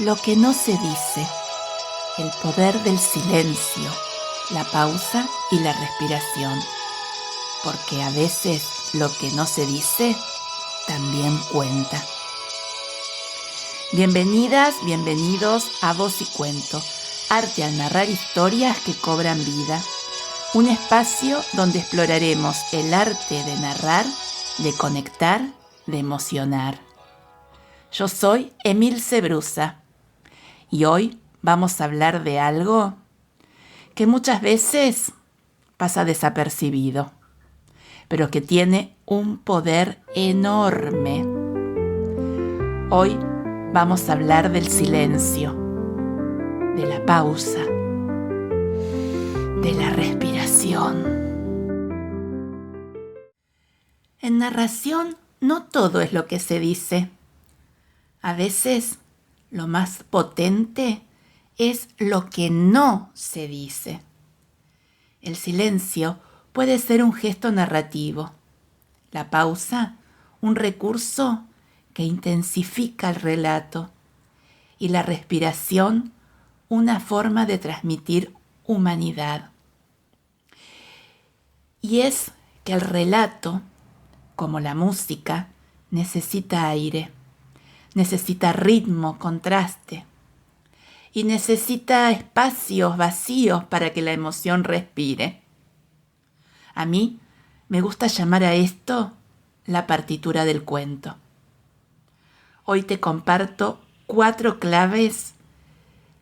Lo que no se dice, el poder del silencio, la pausa y la respiración, porque a veces lo que no se dice también cuenta. Bienvenidas, bienvenidos a Voz y Cuento, arte al narrar historias que cobran vida. Un espacio donde exploraremos el arte de narrar, de conectar, de emocionar. Yo soy Emilce Brusa y hoy vamos a hablar de algo que muchas veces pasa desapercibido, pero que tiene un poder enorme. Hoy vamos a hablar del silencio, de la pausa, de la respiración. En narración no todo es lo que se dice. A veces lo más potente es lo que no se dice. El silencio puede ser un gesto narrativo. La pausa, un recurso que intensifica el relato. Y la respiración, una forma de transmitir humanidad. Y es que el relato, como la música, necesita aire, necesita ritmo, contraste, y necesita espacios vacíos para que la emoción respire. A mí me gusta llamar a esto la partitura del cuento. Hoy te comparto 4 claves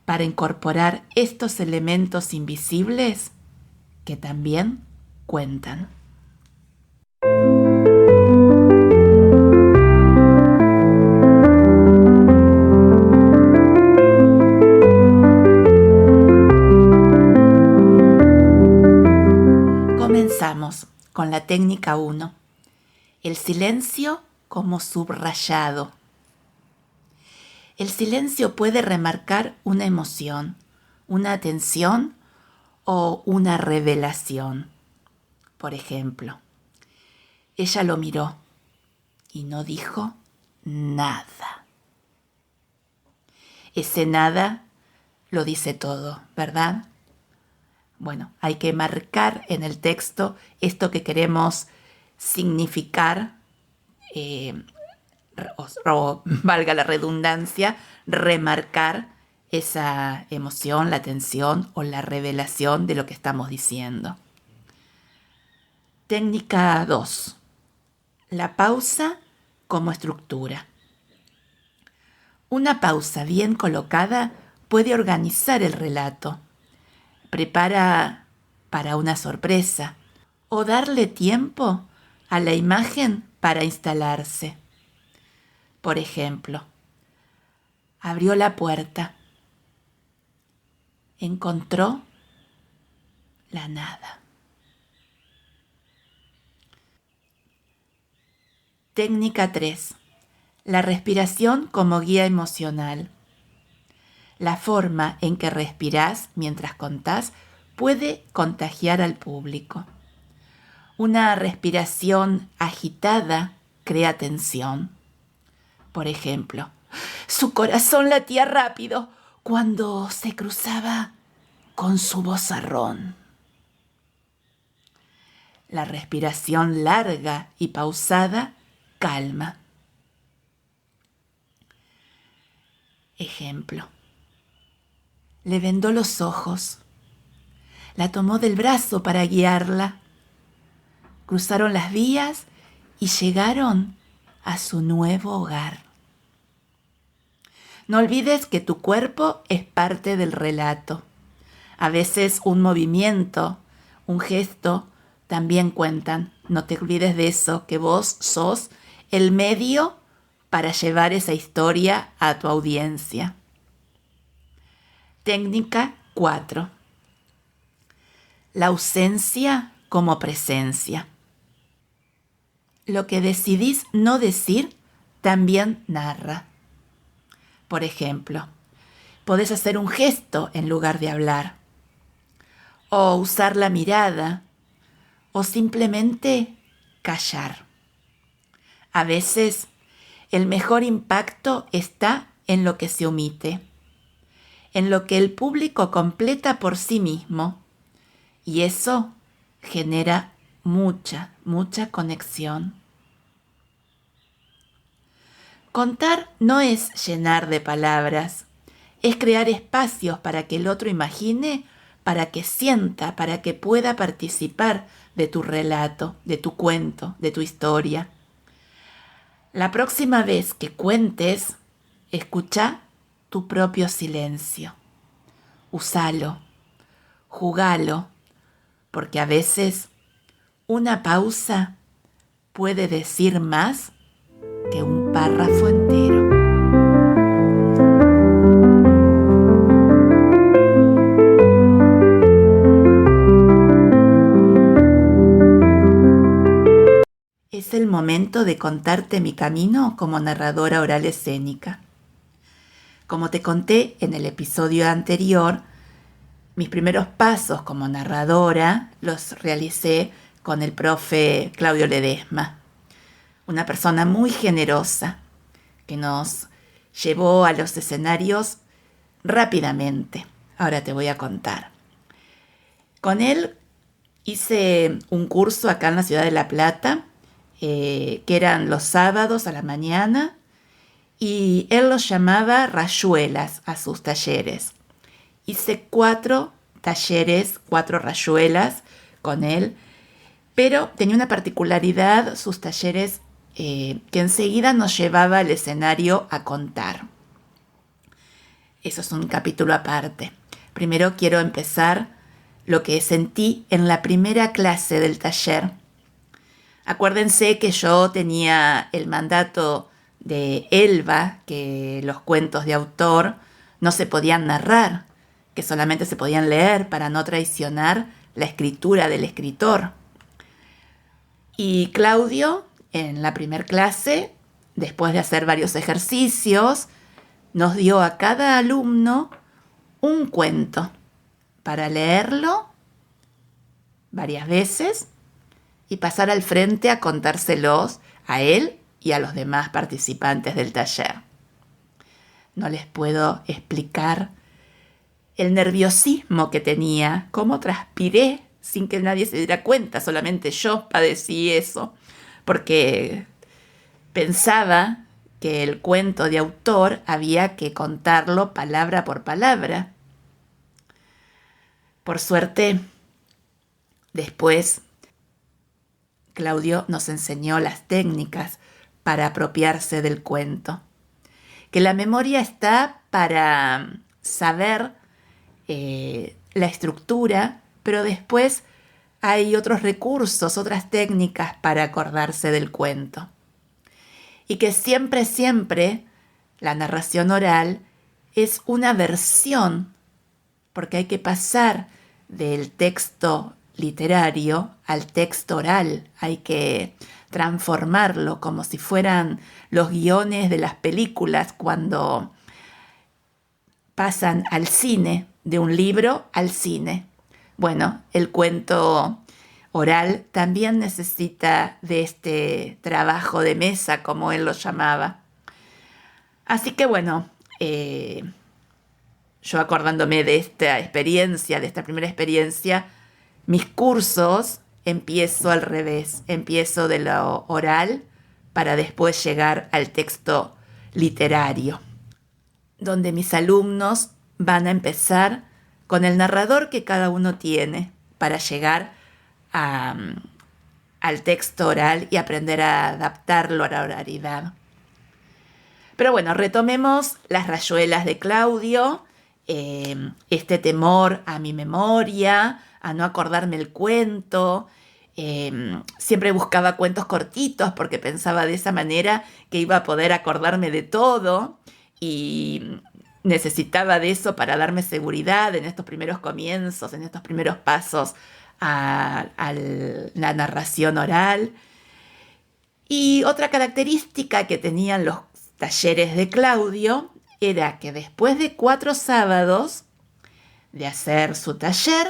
para incorporar estos elementos invisibles que también cuentan. Comenzamos con la técnica 1, el silencio como subrayado. El silencio puede remarcar una emoción, una atención o una revelación. Por ejemplo, ella lo miró y no dijo nada. Ese nada lo dice todo, ¿verdad? Bueno, hay que marcar en el texto esto que queremos significar, o valga la redundancia, remarcar esa emoción, la tensión o la revelación de lo que estamos diciendo. Técnica 2. La pausa como estructura. Una pausa bien colocada puede organizar el relato. Prepara para una sorpresa o darle tiempo a la imagen para instalarse. Por ejemplo, abrió la puerta, encontró la nada. Técnica 3. La respiración como guía emocional. La forma en que respirás mientras contás puede contagiar al público. Una respiración agitada crea tensión. Por ejemplo, su corazón latía rápido cuando se cruzaba con su vozarrón. La respiración larga y pausada calma. Ejemplo. Le vendó los ojos. La tomó del brazo para guiarla. Cruzaron las vías y llegaron a su nuevo hogar. No olvides que tu cuerpo es parte del relato. A veces un movimiento, un gesto, también cuentan. No te olvides de eso, que vos sos el medio para llevar esa historia a tu audiencia. Técnica 4. La ausencia como presencia. Lo que decidís no decir también narra. Por ejemplo, podés hacer un gesto en lugar de hablar, o usar la mirada, o simplemente callar. A veces, el mejor impacto está en lo que se omite, en lo que el público completa por sí mismo, y eso genera mucha conexión. Contar no es llenar de palabras, es crear espacios para que el otro imagine, para que sienta, para que pueda participar de tu relato, de tu cuento, de tu historia. La próxima vez que cuentes, escucha tu propio silencio. Usalo, jugalo, porque a veces una pausa puede decir más que un párrafo entero. Es el momento de contarte mi camino como narradora oral escénica. Como te conté en el episodio anterior, mis primeros pasos como narradora los realicé con el profe Claudio Ledesma, una persona muy generosa que nos llevó a los escenarios rápidamente. Ahora te voy a contar. Con él hice un curso acá en la ciudad de La Plata, que eran los sábados a la mañana, y él los llamaba rayuelas a sus talleres. Hice 4 talleres, 4 rayuelas con él, pero tenía una particularidad sus talleres, que enseguida nos llevaba al escenario a contar. Eso es un capítulo aparte. Primero quiero empezar lo que sentí en la primera clase del taller. Acuérdense que yo tenía el mandato de Elba, que los cuentos de autor no se podían narrar, que solamente se podían leer para no traicionar la escritura del escritor. Y Claudio, en la primera clase, después de hacer varios ejercicios, nos dio a cada alumno un cuento para leerlo varias veces y pasar al frente a contárselos a él y a los demás participantes del taller. No les puedo explicar el nerviosismo que tenía, cómo transpiré sin que nadie se diera cuenta, solamente yo padecí eso, porque pensaba que el cuento de autor había que contarlo palabra por palabra. Por suerte, después Claudio nos enseñó las técnicas para apropiarse del cuento. Que la memoria está para saber la estructura, pero después hay otros recursos, otras técnicas para acordarse del cuento. Y que siempre la narración oral es una versión, porque hay que pasar del texto literario al texto oral, hay que transformarlo como si fueran los guiones de las películas cuando pasan al cine, de un libro al cine. Bueno, el cuento oral también necesita de este trabajo de mesa, como él lo llamaba. Así que bueno, yo acordándome de esta experiencia, de esta primera experiencia, mis cursos empiezo al revés, empiezo de lo oral para después llegar al texto literario, donde mis alumnos van a empezar con el narrador que cada uno tiene para llegar al texto oral y aprender a adaptarlo a la oralidad. Pero bueno, retomemos las rayuelas de Claudio, este temor a mi memoria, a no acordarme el cuento. Siempre buscaba cuentos cortitos porque pensaba de esa manera que iba a poder acordarme de todo y necesitaba de eso para darme seguridad en estos primeros comienzos, en estos primeros pasos a la narración oral. Y otra característica que tenían los talleres de Claudio era que después de 4 sábados de hacer su taller,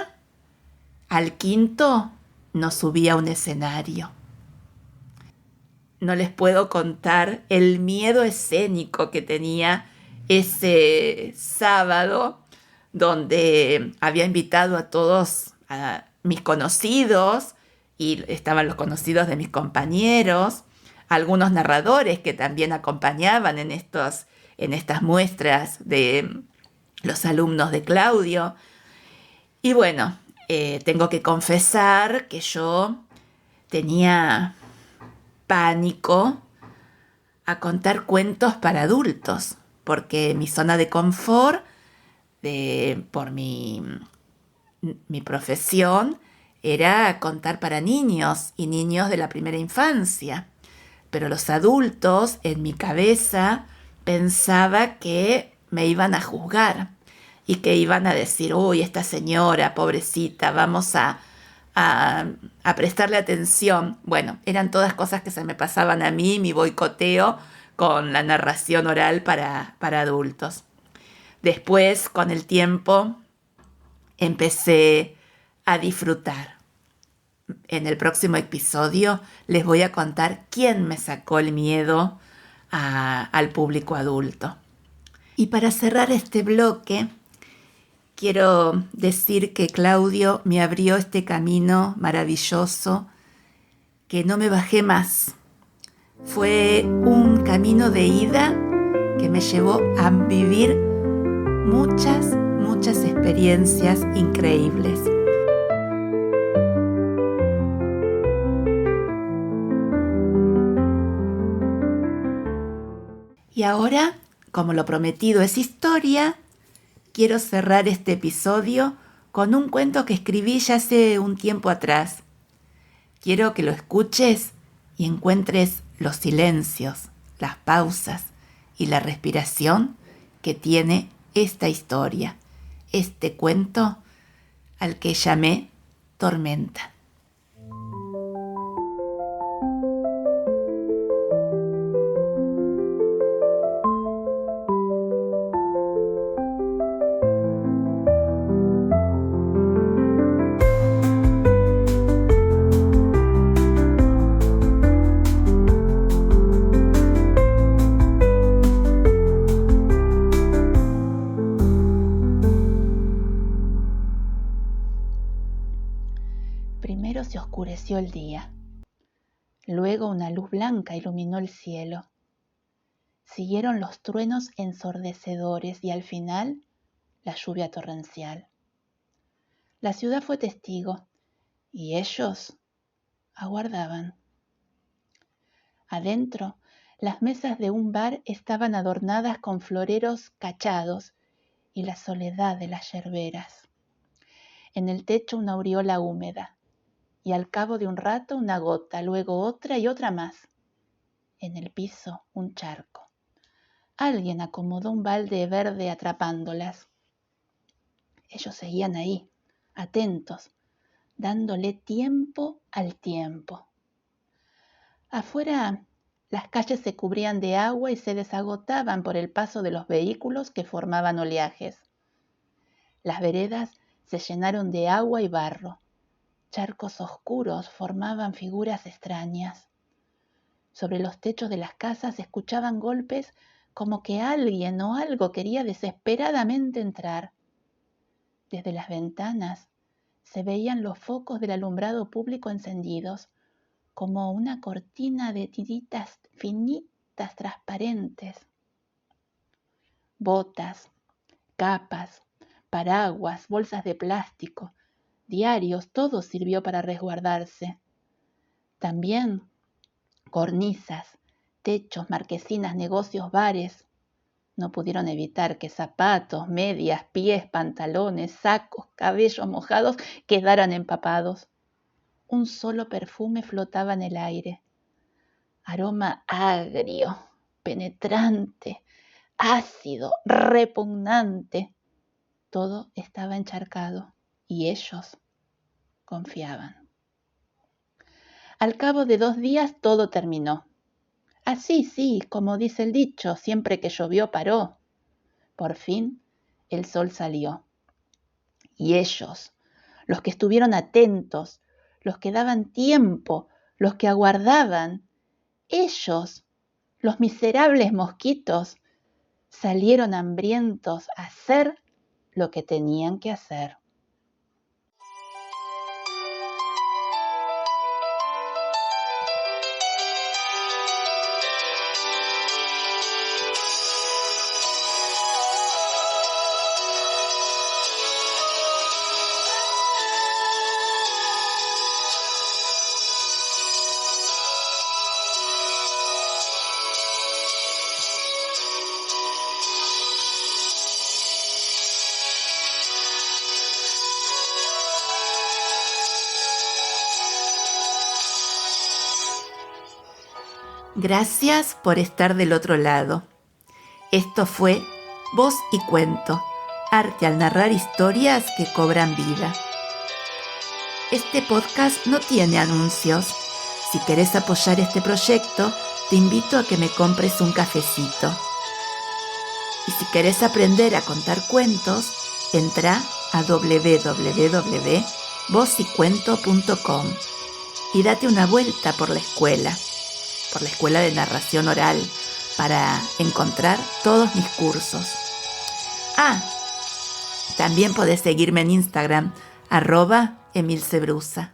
al quinto nos subía a un escenario. No les puedo contar el miedo escénico que tenía ese sábado donde había invitado a todos a mis conocidos y estaban los conocidos de mis compañeros, algunos narradores que también acompañaban en estas muestras de los alumnos de Claudio. Y bueno, tengo que confesar que yo tenía pánico a contar cuentos para adultos, porque mi zona de confort, por mi profesión, era contar para niños y niños de la primera infancia. Pero los adultos, en mi cabeza, pensaba que me iban a juzgar y que iban a decir, uy, esta señora, pobrecita, vamos a prestarle atención. Bueno, eran todas cosas que se me pasaban a mí, mi boicoteo con la narración oral para adultos. Después, con el tiempo, empecé a disfrutar. En el próximo episodio les voy a contar quién me sacó el miedo al público adulto. Y para cerrar este bloque, quiero decir que Claudio me abrió este camino maravilloso que no me bajé más. Fue un camino de ida que me llevó a vivir muchas experiencias increíbles. Y ahora, como lo prometido es historia, quiero cerrar este episodio con un cuento que escribí ya hace un tiempo atrás. Quiero que lo escuches y encuentres los silencios, las pausas y la respiración que tiene esta historia, este cuento al que llamé Tormenta. Primero se oscureció el día, luego una luz blanca iluminó el cielo. Siguieron los truenos ensordecedores y al final la lluvia torrencial. La ciudad fue testigo y ellos aguardaban. Adentro, las mesas de un bar estaban adornadas con floreros cachados y la soledad de las yerberas. En el techo una aureola húmeda. Y al cabo de un rato una gota, luego otra y otra más. En el piso un charco. Alguien acomodó un balde verde atrapándolas. Ellos seguían ahí, atentos, dándole tiempo al tiempo. Afuera las calles se cubrían de agua y se desagotaban por el paso de los vehículos que formaban oleajes. Las veredas se llenaron de agua y barro. Charcos oscuros formaban figuras extrañas. Sobre los techos de las casas se escuchaban golpes como que alguien o algo quería desesperadamente entrar. Desde las ventanas se veían los focos del alumbrado público encendidos, como una cortina de tiritas finitas transparentes. Botas, capas, paraguas, bolsas de plástico, diarios, todo sirvió para resguardarse. También cornisas, techos, marquesinas, negocios, bares. No pudieron evitar que zapatos, medias, pies, pantalones, sacos, cabellos mojados quedaran empapados. Un solo perfume flotaba en el aire. Aroma agrio, penetrante, ácido, repugnante. Todo estaba encharcado y ellos confiaban. Al cabo de 2 días todo terminó. Así, sí, como dice el dicho, siempre que llovió paró. Por fin el sol salió. Y ellos, los que estuvieron atentos, los que daban tiempo, los que aguardaban, ellos, los miserables mosquitos, salieron hambrientos a hacer lo que tenían que hacer. Gracias por estar del otro lado. Esto fue Voz y Cuento, arte al narrar historias que cobran vida. Este podcast no tiene anuncios. Si querés apoyar este proyecto, te invito a que me compres un cafecito. Y si querés aprender a contar cuentos, entra a www.vozycuento.com y date una vuelta por la escuela de narración oral, para encontrar todos mis cursos. También podés seguirme en Instagram, @emilcebrusa.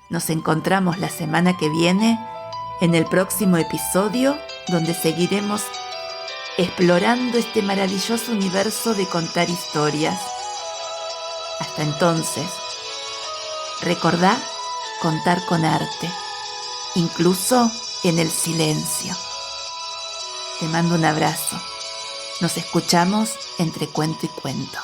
Nos encontramos la semana que viene en el próximo episodio, donde seguiremos explorando este maravilloso universo de contar historias. Hasta entonces, recordá contar con arte, incluso en el silencio. Te mando un abrazo. Nos escuchamos entre cuento y cuento.